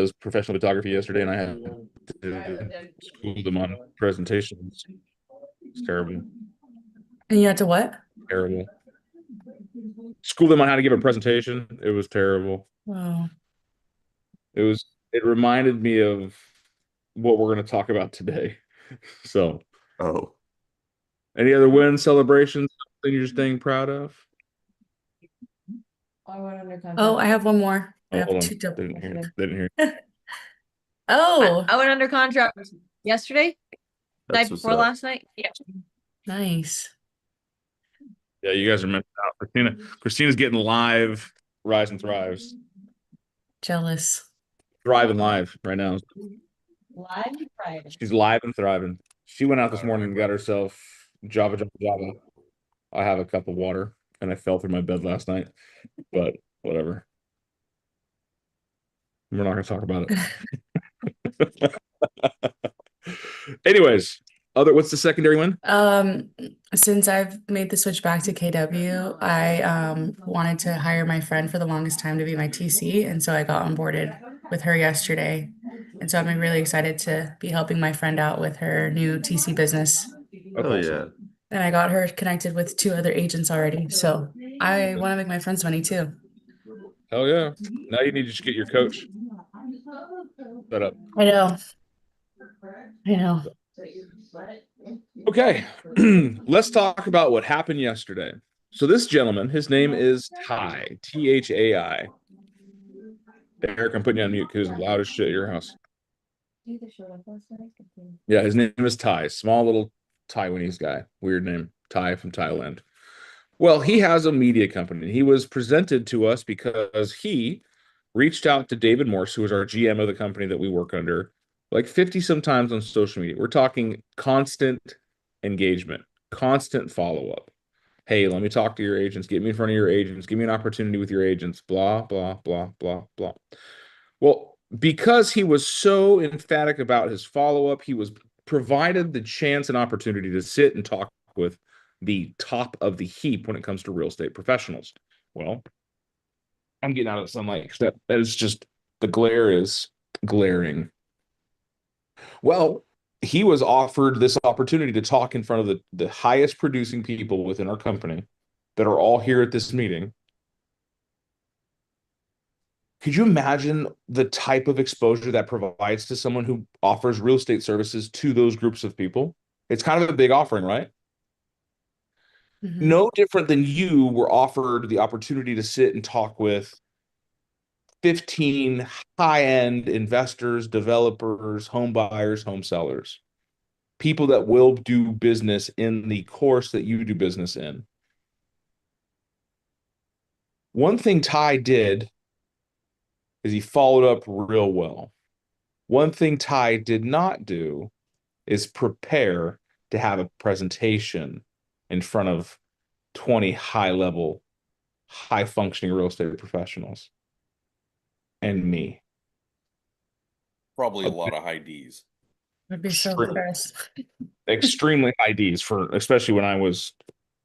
was professional photography yesterday, and I had to school them on presentations. It's terrible, And you had to what? terrible. School them on how to give a presentation. It was terrible. Oh, It was. It reminded me of what we're going to talk about today. So, Oh, any other win celebrations? Something you're staying proud of? oh, I have one more. I Oh, have hold two on. double. They didn't hear. They didn't hear. Oh, I went under contract yesterday, that's night what's before up. last night. Yeah. nice. Yeah, you guys are missing out. Christina's getting live Rise and Thrives. Jealous. Thriving live right now. Live Friday. She's live and thriving. She went out this morning and got herself Java Java Java. I have a cup of water and I fell through my bed last night, but whatever. We're not going to talk about it. Anyways, what's the secondary one? Since I've made the switch back to KW, I wanted to hire my friend for the longest time to be my TC, and so I got onboarded with her yesterday. And so I'm really excited to be helping my friend out with her new TC business. That's Oh awesome. yeah. And I got her connected with two other agents already. So I want to make my friends money too. Hell yeah. Now you need to just get your coach set up. I know. I know. Okay. Let's talk about what happened yesterday. So this gentleman, his name is Ty, Thai. Eric, I'm putting you on mute because it's loud as shit at your house. Yeah, his name is Ty. Small little Taiwanese guy. Weird name. Ty from Thailand. Well, he has a media company. He was presented to us because he reached out to David Morse, who is our GM of the company that we work under, like 50 sometimes on social media. We're talking constant engagement, constant follow-up. Hey, let me talk to your agents. Get me in front of your agents. Give me an opportunity with your agents. Blah, blah, blah, blah, blah. Well, because he was so emphatic about his follow-up, he was provided the chance and opportunity to sit and talk with the top of the heap when it comes to real estate professionals. Well, I'm getting out of the sunlight because that is just the glare is glaring. Well, he was offered this opportunity to talk in front of the highest producing people within our company that are all here at this meeting. Could you imagine the type of exposure that provides to someone who offers real estate services to those groups of people? It's kind of a big offering, right? Mhm. No different than you were offered the opportunity to sit and talk with 15 high-end investors, developers, home buyers, home sellers, people that will do business in the course that you do business in. One thing Ty did is he followed up real well. One thing Ty did not do is prepare to have a presentation in front of 20 high-level, high-functioning real estate professionals and me. Probably a lot of high D's. I'd be so Extremely, impressed. extremely high D's for, especially when I was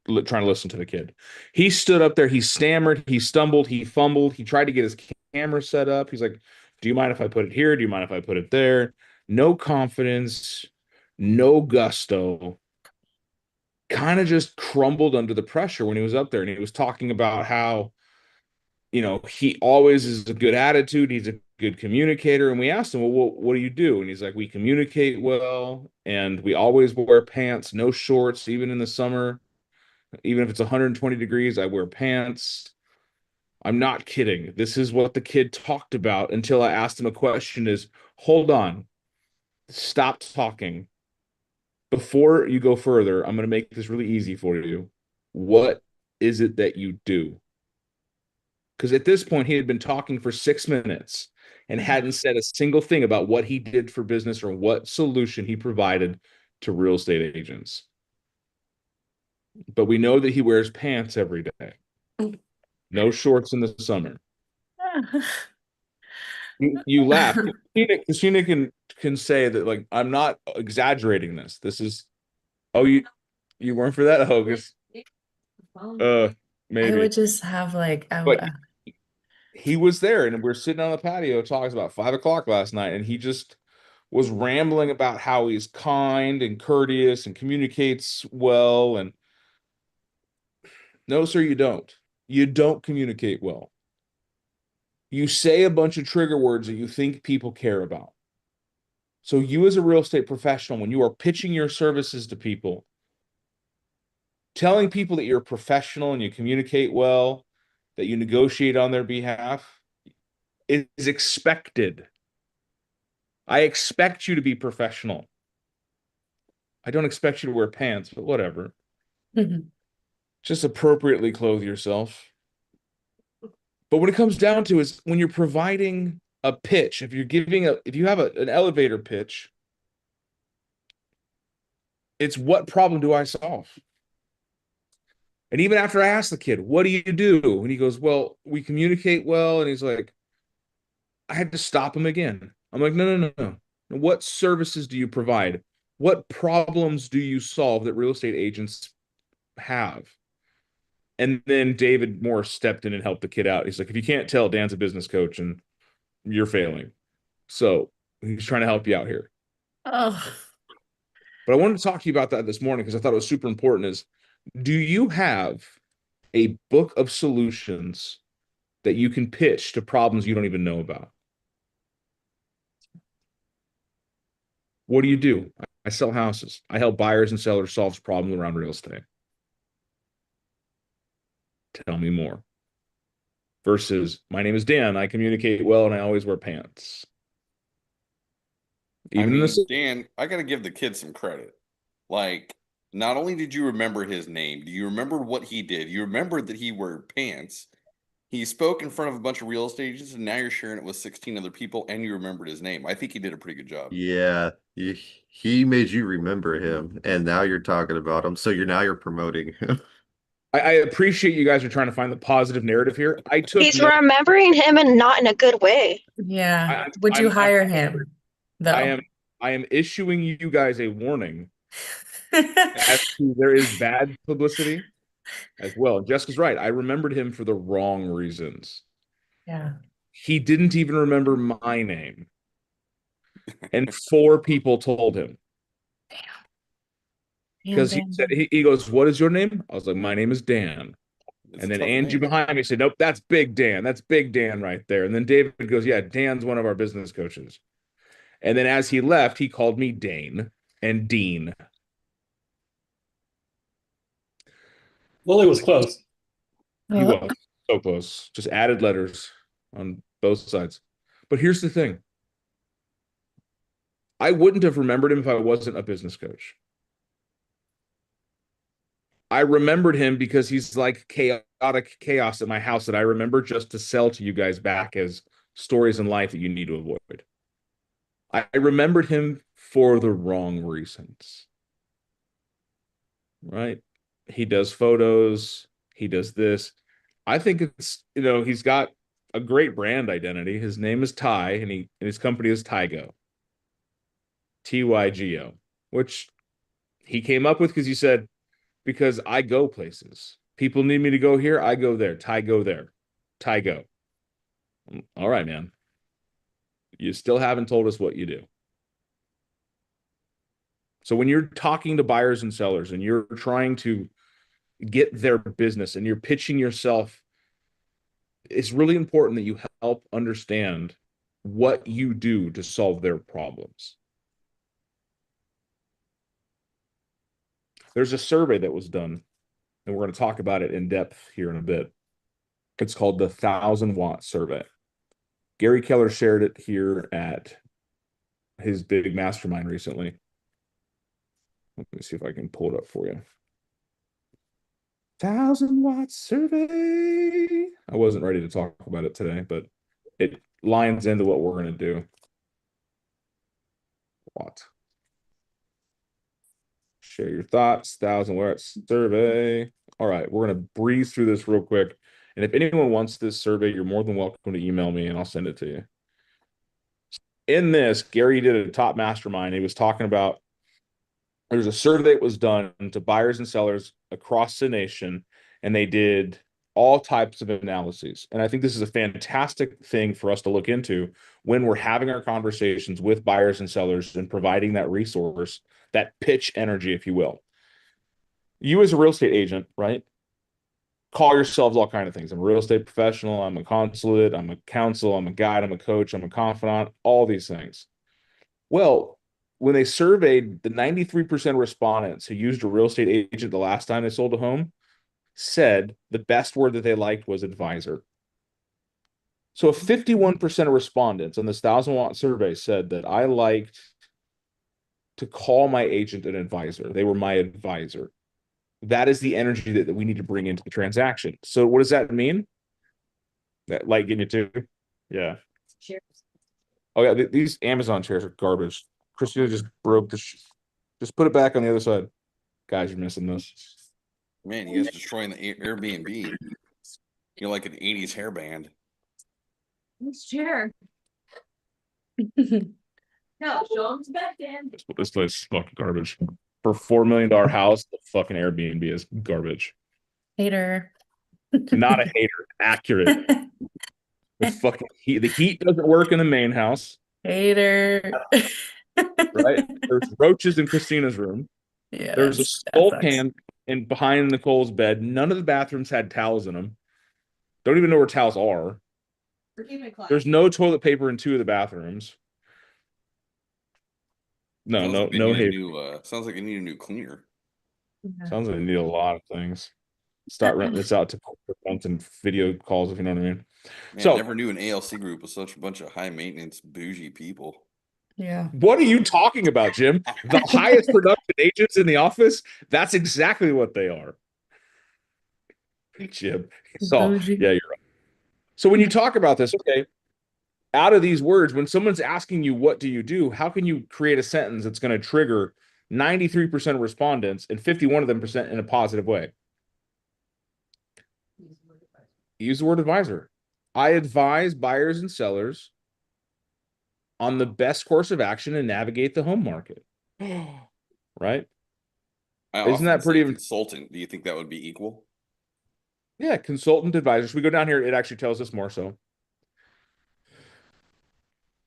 trying to listen to the kid. He stood up there, he stammered, he stumbled, he fumbled, he tried to get his camera set up. He's like, "Do you mind if I put it here? Do you mind if I put it there?" No confidence, no gusto. Kind of just crumbled under the pressure when he was up there and he was talking about how, he always is a good attitude, he's a good communicator. And we asked him, "Well, what do you do?" And he's like, "We communicate well and we always wear pants, no shorts, even in the summer. Even if it's 120 degrees, I wear pants." I'm not kidding. This is what the kid talked about until I asked him a question is, "Hold on. Stop talking. Before you go further, I'm going to make this really easy for you. What is it that you do?" Because at this point, he had been talking for 6 minutes and hadn't said a single thing about what he did for business or what solution he provided to real estate agents. But we know that he wears pants every day. No shorts in the summer. You laugh. Christina can say that, like, I'm not exaggerating this. This is, oh, you weren't for that? Oh, guess I would maybe. just have like I But would he was there, and we are sitting on the patio talking about 5 o'clock last night, and he just was rambling about how he's kind and courteous and communicates well. And no, sir, you don't. You don't communicate well. You say a bunch of trigger words that you think people care about. So you as a real estate professional, when you are pitching your services to people, telling people that you're a professional and you communicate well, that you negotiate on their behalf, is expected. I expect you to be professional. I don't expect you to wear pants, but whatever. Mhm. Just appropriately clothe yourself. But when it comes down to is when you're providing a pitch, if you have an elevator pitch, it's what problem do I solve? And even after I ask the kid, what do you do? And he goes, well, we communicate well. And he's like, I had to stop him again. I'm like, no. What services do you provide? What problems do you solve that real estate agents have? And then David Moore stepped in and helped the kid out. He's like, if you can't tell, Dan's a business coach and you're failing. So he's trying to help you out here. Oh, But I wanted to talk to you about that this morning because I thought it was super important is, do you have a book of solutions that you can pitch to problems you don't even know about? What do you do? I sell houses. I help buyers and sellers solve problems around real estate. Tell me more. Versus, my name is Dan. I communicate well and I always wear pants. I Even mean, this, Dan, I got to give the kid some credit. Like, not only did you remember his name, do you remember what he did? You remembered that he wore pants. He spoke in front of a bunch of real estate agents, and now you're sharing it with 16 other people, and you remembered his name. I think he did a pretty good job. Yeah, he made you remember him, and now you're talking about him. So you're promoting him. I appreciate you guys are trying to find the positive narrative here. I took He's no, remembering him and not in a good way. yeah. I, Would you I'm- hire him, though? I am issuing you guys a warning as to there is bad publicity as well. Jessica's right. I remembered him for the wrong reasons. Yeah. He didn't even remember my name. And 4 people told him. Because he said he goes, what is your name? I was like, my name is Dan. It's And a then tough Angie name. behind me said, nope, that's Big Dan. That's Big Dan right there. And then David goes, yeah, Dan's one of our business coaches. And then as he left, he called me Dane and Dean. Lily was close. He was so close. Just added letters on both sides. But here's the thing. I wouldn't have remembered him if I wasn't a business coach. I remembered him because he's like chaotic chaos at my house that I remember just to sell to you guys back as stories in life that you need to avoid. I remembered him for the wrong reasons. Right? He does photos, he does this. I think it's, he's got a great brand identity. His name is Ty, and his company is Tygo. Tygo, which he came up with because he said, because I go places. People need me to go here, I go there. Tygo there. Tygo. All right, man. You still haven't told us what you do. So when you're talking to buyers and sellers and you're trying to get their business and you're pitching yourself, it's really important that you help understand what you do to solve their problems. There's a survey that was done, and we're going to talk about it in depth here in a bit. It's called the 1,000-watt survey. Gary Keller shared it here at his big mastermind recently. Let me see if I can pull it up for you. 1,000-watt survey. I wasn't ready to talk about it today, but it lines into what we're going to do. Watt. Share your thoughts. 1,000-watt survey. All right, we're going to breeze through this real quick. And if anyone wants this survey, you're more than welcome to email me and I'll send it to you. In this, Gary did a top mastermind. He was talking about there's a survey that was done to buyers and sellers across the nation, and they did all types of analyses. And I think this is a fantastic thing for us to look into when we're having our conversations with buyers and sellers and providing that resource, that pitch energy, if you will. You as a real estate agent, right? Call yourselves all kind of things. I'm a real estate professional. I'm a consulate. I'm a counsel. I'm a guide. I'm a coach. I'm a confidant, all these things. Well, when they surveyed the 93% respondents who used a real estate agent the last time they sold a home, said the best word that they liked was advisor. So 51% of respondents on this 1,000-watt survey said that I liked to call my agent an advisor. They were my advisor. That is the energy that we need to bring into the transaction. So what does that mean? That light getting you too? Yeah. Cheers. Oh yeah, these Amazon chairs are garbage. Christina just broke the. Just put it back on the other side. Guys, you're missing this. Man, you guys destroying the Airbnb. You're like an 80s hairband. This chair. No, show them back in. This place is fucking garbage. For $4 million house, the fucking Airbnb is garbage. Hater. Not a hater, accurate. The heat doesn't work in the main house, Hater. right? There's roaches in Christina's room. Yeah, There's a that skull sucks. can in behind Nicole's bed. None of the bathrooms had towels in them. Don't even know where towels are. We're keeping it classy. There's no toilet paper in 2 of the bathrooms. No, Sounds like they no need a hate. new, sounds like they need a new cleaner. Yeah. Sounds like they need a lot of things. Start renting this out to corporate rents and video calls, if you know what I mean. Man, So- I never knew an ALC group was such a bunch of high maintenance, bougie people. Yeah. What are you talking about, Jim? The highest production agents in the office? That's exactly what they are. Jim. So, Bougie. yeah, you're right. So when you talk about this, okay, out of these words, when someone's asking you, what do you do? How can you create a sentence that's going to trigger 93% of respondents and 51% of them in a positive way? Use the word advisor. I advise buyers and sellers on the best course of action and navigate the home market. Right? I Isn't often that pretty say even- consultant? Do you think that would be equal? Yeah, consultant advisors. We go down here, it actually tells us more so.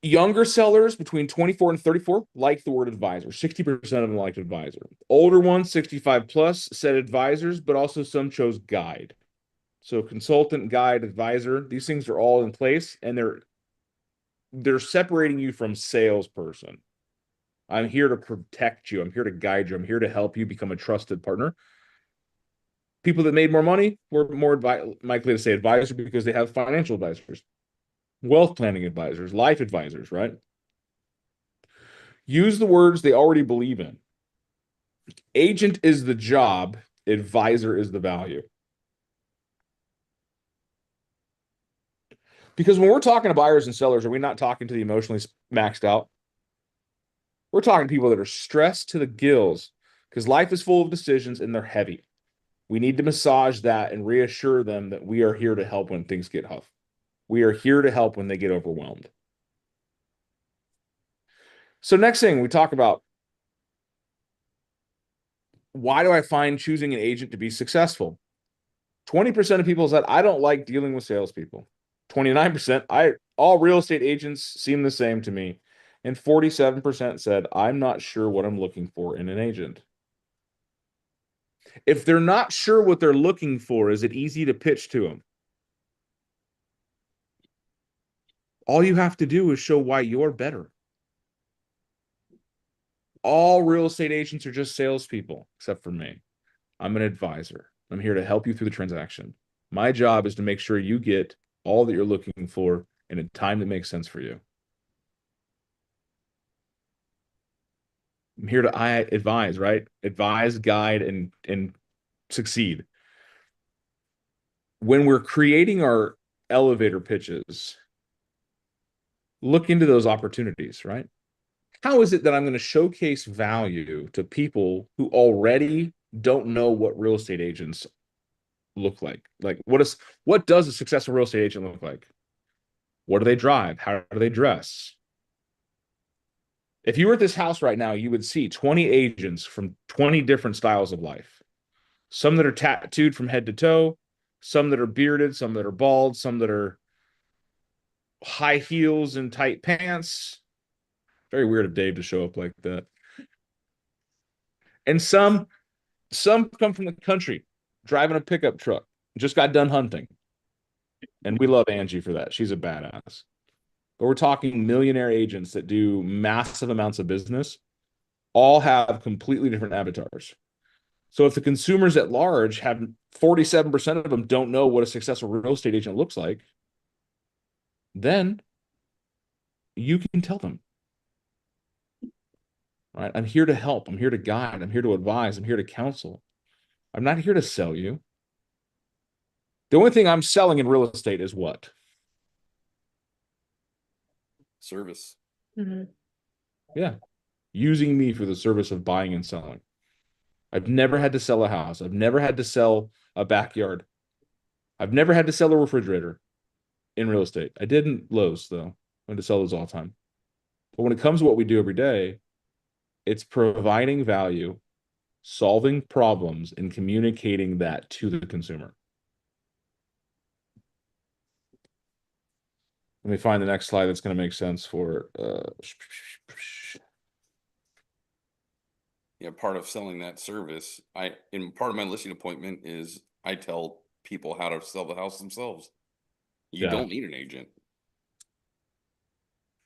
Younger sellers between 24 and 34 like the word advisor. 60% of them liked advisor. Older ones, 65 plus, said advisors, but also some chose guide. So consultant, guide, advisor, these things are all in place, and they're separating you from salesperson. I'm here to protect you. I'm here to guide you. I'm here to help you become a trusted partner. People that made more money were more likely to say advisor because they have financial advisors, wealth planning advisors, life advisors, right? Use the words they already believe in. Agent is the job, advisor is the value. Because when we're talking to buyers and sellers, are we not talking to the emotionally maxed out? We're talking to people that are stressed to the gills because life is full of decisions and they're heavy. We need to massage that and reassure them that we are here to help when things get tough. We are here to help when they get overwhelmed. So next thing we talk about, why do I find choosing an agent to be successful? 20% of people said, I don't like dealing with salespeople. 29%, all real estate agents seem the same to me. And 47% said, I'm not sure what I'm looking for in an agent. If they're not sure what they're looking for, is it easy to pitch to them? All you have to do is show why you're better. All real estate agents are just salespeople, except for me. I'm an advisor. I'm here to help you through the transaction. My job is to make sure you get all that you're looking for in a time that makes sense for you. I'm here to advise, right? Advise, guide, and succeed. When we're creating our elevator pitches, look into those opportunities, right? How is it that I'm going to showcase value to people who already don't know what real estate agents look like? Like, what does a successful real estate agent look like? What do they drive? How do they dress? If you were at this house right now, you would see 20 agents from 20 different styles of life. Some that are tattooed from head to toe, some that are bearded, some that are bald, some that are high heels and tight pants. Very weird of Dave to show up like that. And some come from the country, driving a pickup truck, just got done hunting. And we love Angie for that. She's a badass. But we're talking millionaire agents that do massive amounts of business, all have completely different avatars. So if the consumers at large have 47% of them don't know what a successful real estate agent looks like, then you can tell them. Right? I'm here to help. I'm here to guide. I'm here to advise. I'm here to counsel. I'm not here to sell you. The only thing I'm selling in real estate is what? Service. Yeah. Using me for the service of buying and selling. I've never had to sell a house. I've never had to sell a backyard. I've never had to sell a refrigerator in real estate. I did in Lowe's, though. I had to sell those all the time. But when it comes to what we do every day, it's providing value, solving problems, and communicating that to the consumer. Let me find the next slide that's going to make sense for Yeah, part of selling that service, in part of my listing appointment is I tell people how to sell the house themselves. You Yeah. don't need an agent.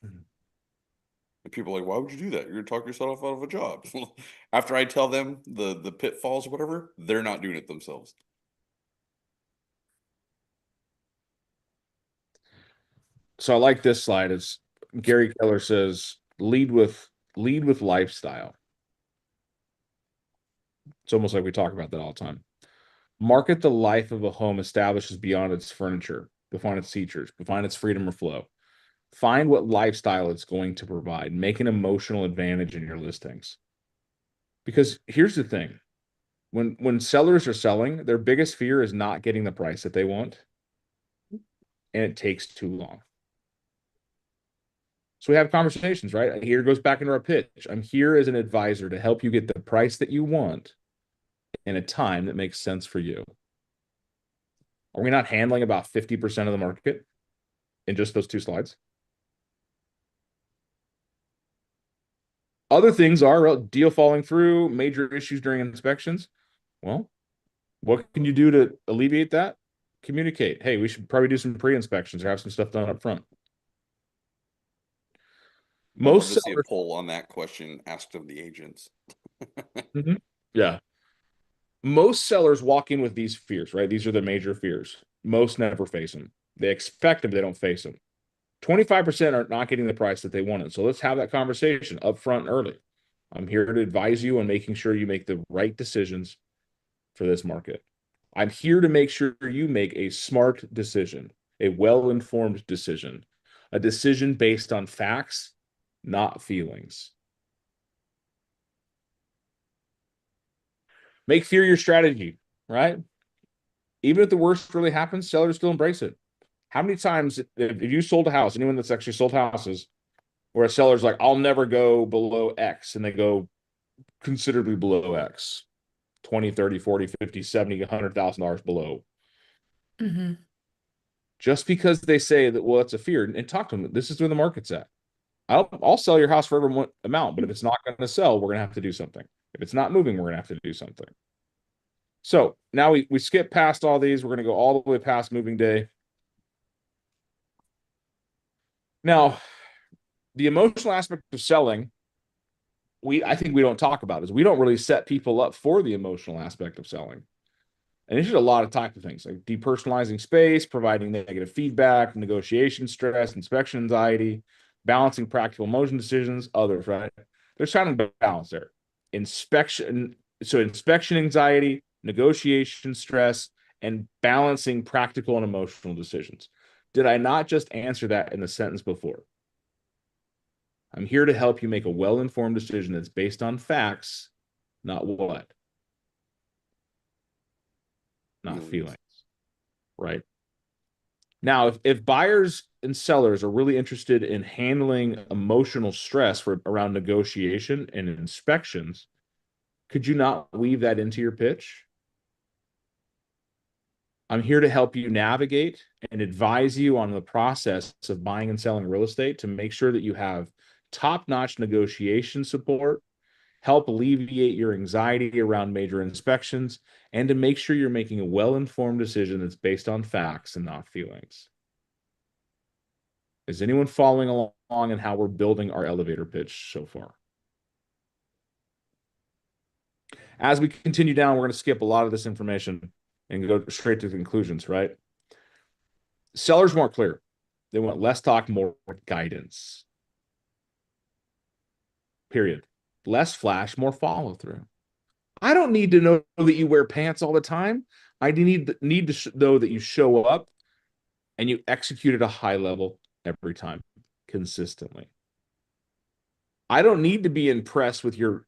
And people are like, why would you do that? You're gonna talk yourself out of a job. After I tell them the pitfalls or whatever, they're not doing it themselves. So I like this slide. It's Gary Keller says, lead with lifestyle. It's almost like we talk about that all the time. Market the life of a home establishes beyond its furniture, define its features, define its freedom or flow. Find what lifestyle it's going to provide. Make an emotional advantage in your listings. Because here's the thing. When sellers are selling, their biggest fear is not getting the price that they want. And it takes too long. So we have conversations, right? Here goes back into our pitch. I'm here as an advisor to help you get the price that you want in a time that makes sense for you. Are we not handling about 50% of the market in just those two slides? Other things are deal falling through, major issues during inspections. Well, what can you do to alleviate that? Communicate. Hey, we should probably do some pre-inspections or have some stuff done up front. Most I'd love to see a sellers, poll on that question asked of the agents. yeah. Most sellers walk in with these fears, right? These are the major fears. Most never face them. They expect them, they don't face them. 25% are not getting the price that they wanted. So let's have that conversation up front early. I'm here to advise you on making sure you make the right decisions for this market. I'm here to make sure you make a smart decision, a well-informed decision, a decision based on facts, not feelings. Make fear your strategy, right? Even if the worst really happens, sellers still embrace it. How many times, if you sold a house, anyone that's actually sold houses, where a seller's like, I'll never go below X, and they go considerably below X, 20, 30, 40, 50, 70, $100,000 below. Just because they say that, well, it's a fear, and talk to them. This is where the market's at. I'll sell your house for every amount, but if it's not going to sell, we're going to have to do something. If it's not moving, we're going to have to do something. So now we skip past all these. We're going to go all the way past moving day. Now, the emotional aspect of selling, I think we don't talk about is we don't really set people up for the emotional aspect of selling. And it's just a lot of type of things like depersonalizing space, providing negative feedback, negotiation stress, inspection anxiety, balancing practical emotion decisions, others, right? There's kind of a balance there. Inspection anxiety, negotiation stress, and balancing practical and emotional decisions. Did I not just answer that in the sentence before? I'm here to help you make a well-informed decision that's based on facts, not what? Not feelings, right? Now, if buyers and sellers are really interested in handling emotional stress around negotiation and inspections, could you not weave that into your pitch? I'm here to help you navigate and advise you on the process of buying and selling real estate to make sure that you have top-notch negotiation support, help alleviate your anxiety around major inspections, and to make sure you're making a well-informed decision that's based on facts and not feelings. Is anyone following along in how we're building our elevator pitch so far? As we continue down, we're going to skip a lot of this information and go straight to the conclusions, right? Sellers more clear. They want less talk, more guidance. Period. Less flash, more follow through. I don't need to know that you wear pants all the time. I need to know that you show up and you execute at a high level every time, consistently. I don't need to be impressed with your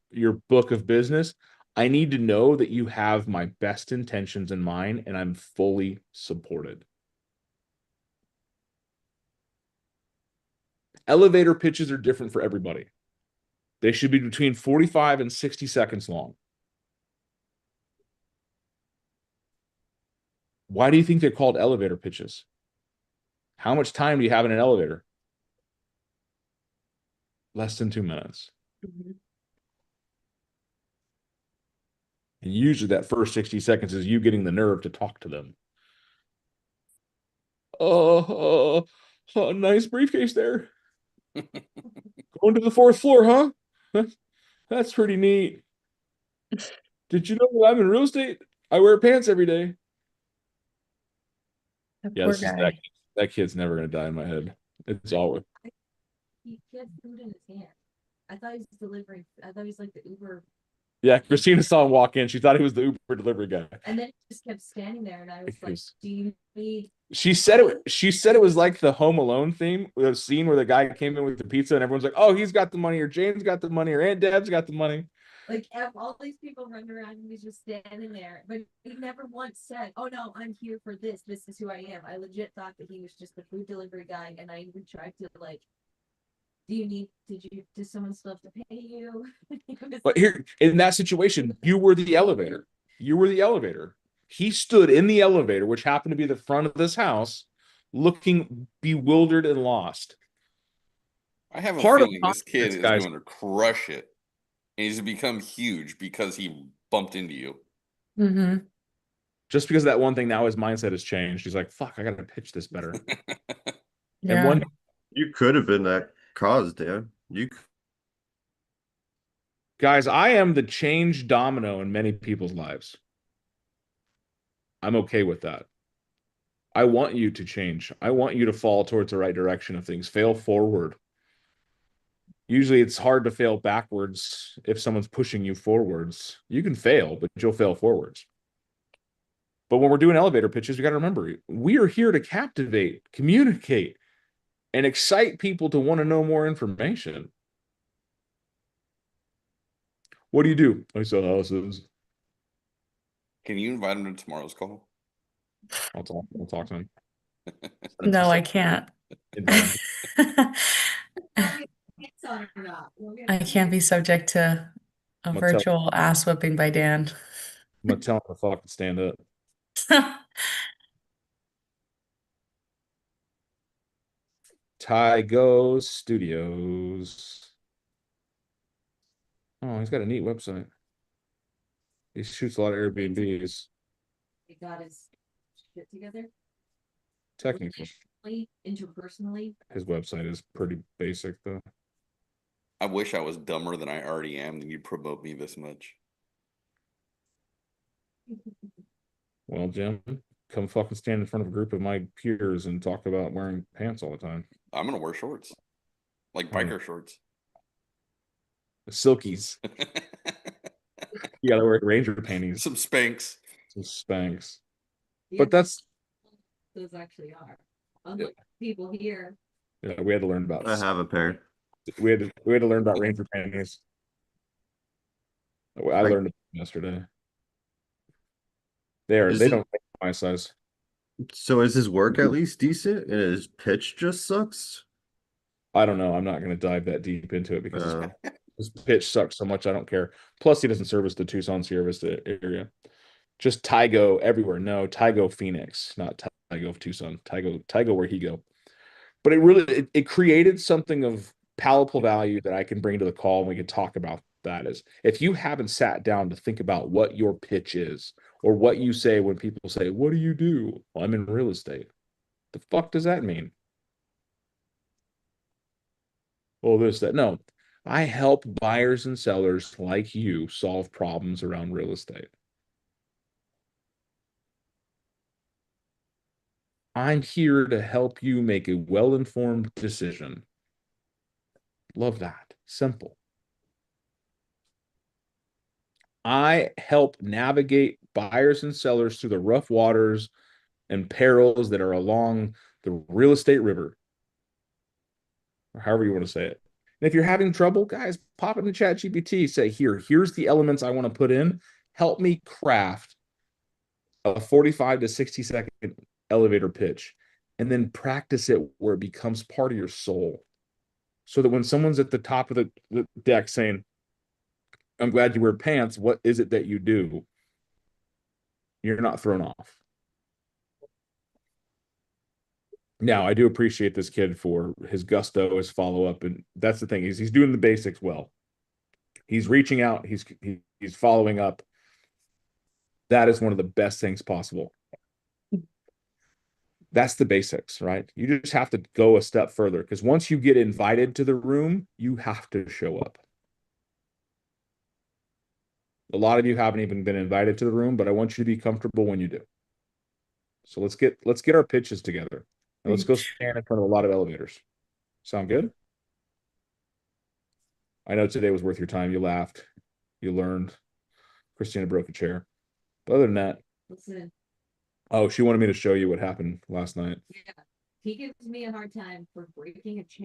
book of business. I need to know that you have my best intentions in mind and I'm fully supported. Elevator pitches are different for everybody. They should be between 45 and 60 seconds long. Why do you think they're called elevator pitches? How much time do you have in an elevator? Less than 2 minutes. Mhm. And usually that first 60 seconds is you getting the nerve to talk to them. Oh, nice briefcase there. Going to the 4th floor, huh? That's pretty neat. Did you know that I'm in real estate? I wear pants every day. That Yeah, poor this is guy. that kid's never gonna die in my head. It's always He had food in his hand. I thought he was delivering. I thought he was like the Uber. yeah. Christina saw him walk in. She thought he was the Uber delivery guy. And then he just kept standing there, and I was It like, was- "Do you need?" She said it was like the Home Alone theme, the scene where the guy came in with the pizza and everyone's like, "Oh, he's got the money," or "Jane's got the money," or "Aunt Deb's got the money." Like all these people running around, and he's just standing there. But he never once said, "Oh no, I'm here for this. This is who I am." I legit thought that he was just the food delivery guy, and I even tried to like, does someone still have to pay you? But here, in that situation, you were the elevator. You were the elevator. He stood in the elevator, which happened to be the front of this house, looking bewildered and lost. I have a Part of feeling this kid confidence, is guys. going to crush it. And he's become huge because he bumped into you. Mm-hmm. Just because of that one thing, now his mindset has changed. He's like, "Fuck, I gotta pitch this better." Yeah. And one, You could have been that cause, Dan. guys, I am the change domino in many people's lives. I'm okay with that. I want you to change. I want you to fall towards the right direction of things. Fail forward. Usually it's hard to fail backwards if someone's pushing you forwards. You can fail, but you'll fail forwards. But when we're doing elevator pitches, we got to remember we are here to captivate, communicate, and excite people to want to know more information. What do you do? I sell houses. Can you invite him to tomorrow's call? I'll talk to him. No, I can't. Invite him. It's on or not. I can't be subject to a I'm gonna tell- virtual ass whipping by Dan. I'm gonna tell him to fucking stand up. Tygo Studios. Oh, he's got a neat website. He shoots a lot of Airbnbs. He got his shit together. Technically, Interpersonally. his website is pretty basic, though. I wish I was dumber than I already am, than you'd promote me this much. Well, Jim, come fucking stand in front of a group of my peers and talk about wearing pants all the time. I'm gonna wear shorts. Like Oh. biker shorts. The silkies. You gotta wear Ranger panties, Some Spanx. some Spanx. Yeah, But that's those actually are. Unlike people here. yeah, we had to learn about I have a pair. we had to learn about Ranger panties. I learned it yesterday. They Is don't make my size. So is his work at least decent and his pitch just sucks? I don't know. I'm not gonna dive that deep into it because Uh, his pitch sucks so much. I don't care. Plus, he doesn't service the Tucson Sierra Vista area. just Tygo everywhere. No, Tygo Phoenix, not Tygo of Tucson. Tygo where he go. But it created something of palatable value that I can bring to the call, and we can talk about that. Is if you haven't sat down to think about what your pitch is or what you say when people say, "What do you do?" Well, I'm in real estate. The fuck does that mean? Well, this, that. No, I help buyers and sellers like you solve problems around real estate. I'm here to help you make a well-informed decision. Love that. Simple. I help navigate buyers and sellers through the rough waters and perils that are along the real estate river, or however you want to say it. And if you're having trouble, guys, pop into ChatGPT, say, here's the elements I want to put in. Help me craft a 45 to 60-second elevator pitch, and then practice it where it becomes part of your soul. So that when someone's at the top of the deck saying, "I'm glad you wear pants, what is it that you do?" You're not thrown off. Now, I do appreciate this kid for his gusto, his follow-up, and that's the thing. He's doing the basics well. He's reaching out, he's following up. That is one of the best things possible. That's the basics, right? You just have to go a step further, because once you get invited to the room, you have to show up. A lot of you haven't even been invited to the room, but I want you to be comfortable when you do. So let's get our pitches together. And let's go stand in front of a lot of elevators. Sound good? I know today was worth your time. You laughed. You learned. Christina broke a chair. But other than that, Listen, oh, she wanted me to show you what happened last night. yeah, he gives me a hard time for breaking a chair.